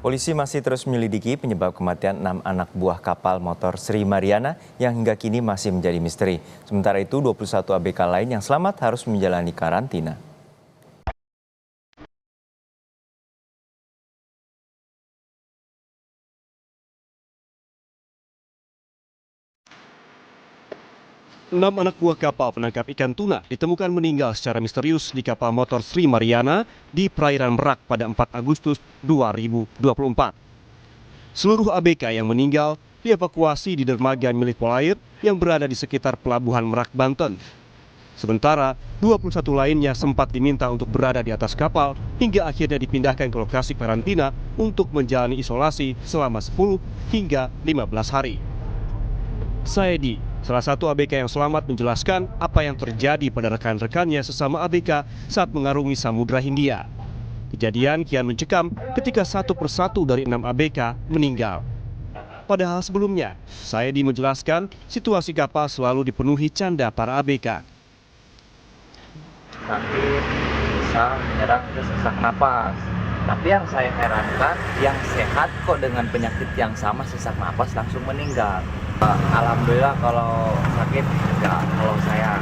Polisi masih terus menyelidiki penyebab kematian 6 anak buah kapal motor Sri Mariana yang hingga kini masih menjadi misteri. Sementara itu 21 ABK lain yang selamat harus menjalani karantina. Enam anak buah kapal penangkap ikan tuna ditemukan meninggal secara misterius di kapal motor Sri Mariana di perairan Merak pada 4 Agustus 2024. Seluruh ABK yang meninggal dievakuasi di dermaga milik Polair yang berada di sekitar pelabuhan Merak, Banten. Sementara 21 lainnya sempat diminta untuk berada di atas kapal hingga akhirnya dipindahkan ke lokasi karantina untuk menjalani isolasi selama 10 hingga 15 hari. Saedi, salah satu ABK yang selamat, menjelaskan apa yang terjadi pada rekan-rekannya sesama ABK saat mengarungi Samudra Hindia. Kejadian kian mencekam ketika satu persatu dari 6 ABK meninggal. Padahal sebelumnya, Saedi menjelaskan situasi kapal selalu dipenuhi canda para ABK. Sakit, bisa menyerang ke sesak napas. Tapi yang saya herankan, yang sehat kok dengan penyakit yang sama sesak napas langsung meninggal. Alhamdulillah kalau sakit enggak, kalau saya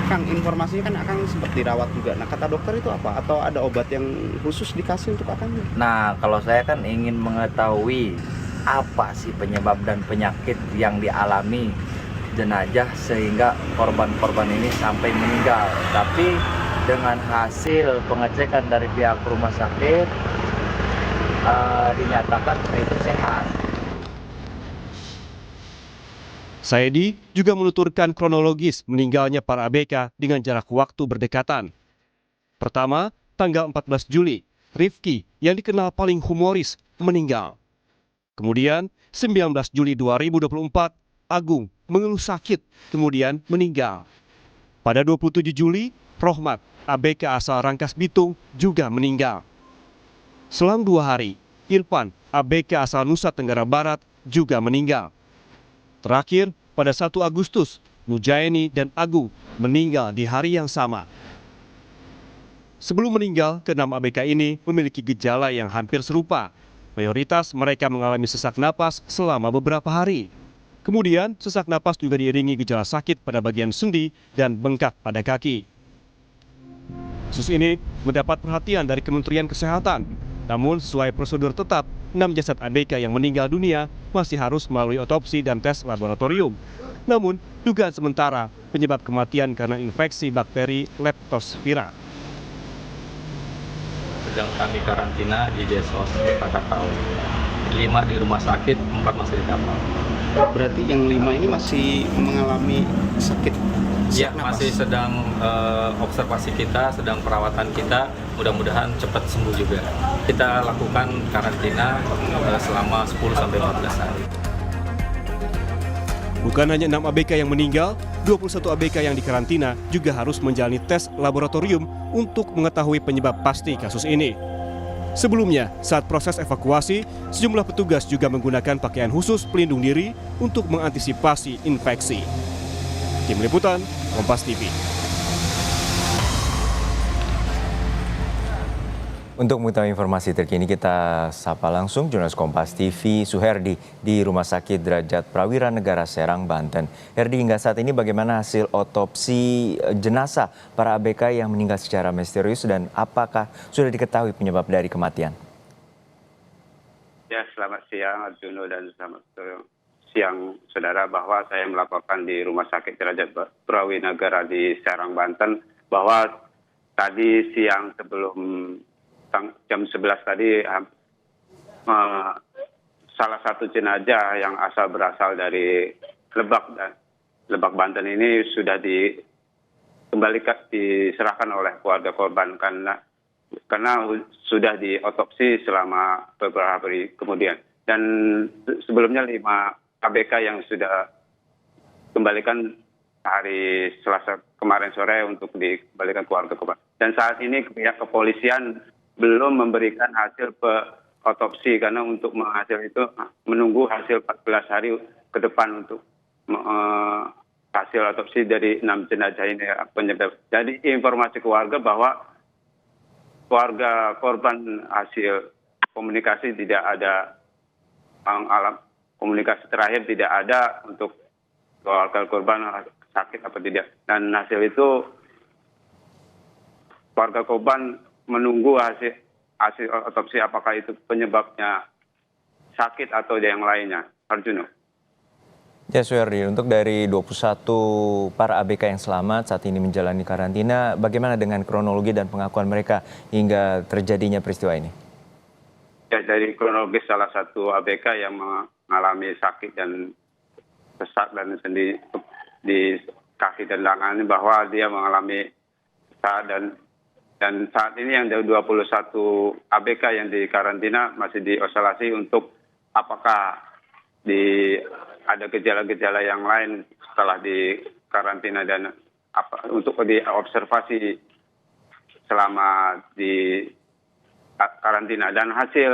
Kang, informasinya kan Akang sempat dirawat juga. Nah, kata dokter itu apa? Atau ada obat yang khusus dikasih untuk Akang? Nah, kalau saya kan ingin mengetahui apa sih penyebab dan penyakit yang dialami jenazah sehingga korban-korban ini sampai meninggal. Tapi dengan hasil pengecekan dari pihak rumah sakit dinyatakan itu sehat. Saedi juga menuturkan kronologis meninggalnya para ABK dengan jarak waktu berdekatan. Pertama, tanggal 14 Juli, Rifki yang dikenal paling humoris meninggal. Kemudian, 19 Juli 2024, Agung mengeluh sakit, kemudian meninggal. Pada 27 Juli, Rohmat, ABK asal Rangkas Bitung, juga meninggal. Selang 2 hari, Irfan, ABK asal Nusa Tenggara Barat, juga meninggal. Terakhir, pada 1 Agustus, Nujaini dan Agung meninggal di hari yang sama. Sebelum meninggal, ke-6 ABK ini memiliki gejala yang hampir serupa. Mayoritas mereka mengalami sesak napas selama beberapa hari. Kemudian, sesak napas juga diiringi gejala sakit pada bagian sendi dan bengkak pada kaki. Kasus ini mendapat perhatian dari Kementerian Kesehatan. Namun, sesuai prosedur tetap, 6 jasad ABK yang meninggal dunia masih harus melalui otopsi dan tes laboratorium. Namun, dugaan sementara penyebab kematian karena infeksi bakteri Leptospira. Sedang kami karantina di Desos Krakatau. 5 di rumah sakit, 4 masih di kapal. Berarti yang 5 ini masih mengalami sakit. Ya, masih sedang observasi kita, sedang perawatan kita. Mudah-mudahan cepat sembuh juga. Kita lakukan karantina selama 10-14 hari. Bukan hanya 6 ABK yang meninggal, 21 ABK yang dikarantina juga harus menjalani tes laboratorium untuk mengetahui penyebab pasti kasus ini. Sebelumnya, saat proses evakuasi, sejumlah petugas juga menggunakan pakaian khusus pelindung diri untuk mengantisipasi infeksi. Tim Liputan, Kompas TV. Untuk mengetahui informasi terkini, kita sapa langsung jurnalis Kompas TV Suherdi di Rumah Sakit Derajat Prawira Negara Serang, Banten. Herdi, hingga saat ini bagaimana hasil otopsi jenazah para ABK yang meninggal secara misterius dan apakah sudah diketahui penyebab dari kematian? Ya, selamat siang Arjuno dan selamat siang saudara, bahwa saya melaporkan di Rumah Sakit Derajat Prawira Negara di Serang, Banten, bahwa tadi siang sebelum jam 11 tadi salah satu jenazah yang berasal dari Lebak Banten ini sudah diserahkan oleh keluarga korban karena sudah diotopsi selama beberapa hari kemudian. Dan sebelumnya 5 ABK yang sudah kembalikan hari Selasa kemarin sore untuk dikembalikan keluarga korban. Dan saat ini pihak kepolisian belum memberikan hasil otopsi karena untuk menghasil itu menunggu hasil 14 hari ke depan untuk hasil otopsi dari 6 jenazah ini penyebab. Jadi informasi keluarga bahwa keluarga korban hasil komunikasi tidak ada alam komunikasi terakhir tidak ada untuk keluarga korban sakit apa tidak, dan hasil itu keluarga korban menunggu hasil otopsi apakah itu penyebabnya sakit atau yang lainnya. Arjuno. Ya, Suherdi, untuk dari 21 para ABK yang selamat saat ini menjalani karantina, bagaimana dengan kronologi dan pengakuan mereka hingga terjadinya peristiwa ini? Ya, dari kronologis salah satu ABK yang mengalami sakit dan sesak dan sendi di kaki dan tangan bahwa dia mengalami sesak dan saat ini yang 21 ABK yang di karantina masih diisolasi untuk apakah ada gejala-gejala yang lain setelah di karantina dan untuk diobservasi selama di karantina. Dan hasil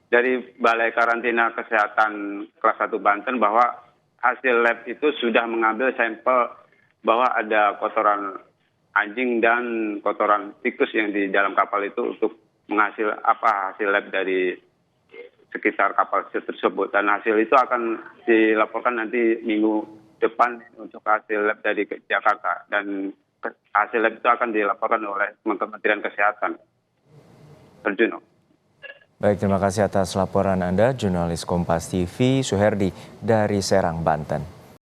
dari Balai Karantina Kesehatan Kelas 1 Banten bahwa hasil lab itu sudah mengambil sampel bahwa ada kotoran anjing dan kotoran tikus yang di dalam kapal itu untuk hasil lab dari sekitar kapal tersebut, dan hasil itu akan dilaporkan nanti minggu depan untuk hasil lab dari Jakarta, dan hasil lab itu akan dilaporkan oleh Kementerian Kesehatan. Arjuno. Baik, terima kasih atas laporan Anda, jurnalis Kompas TV Suherdi dari Serang, Banten.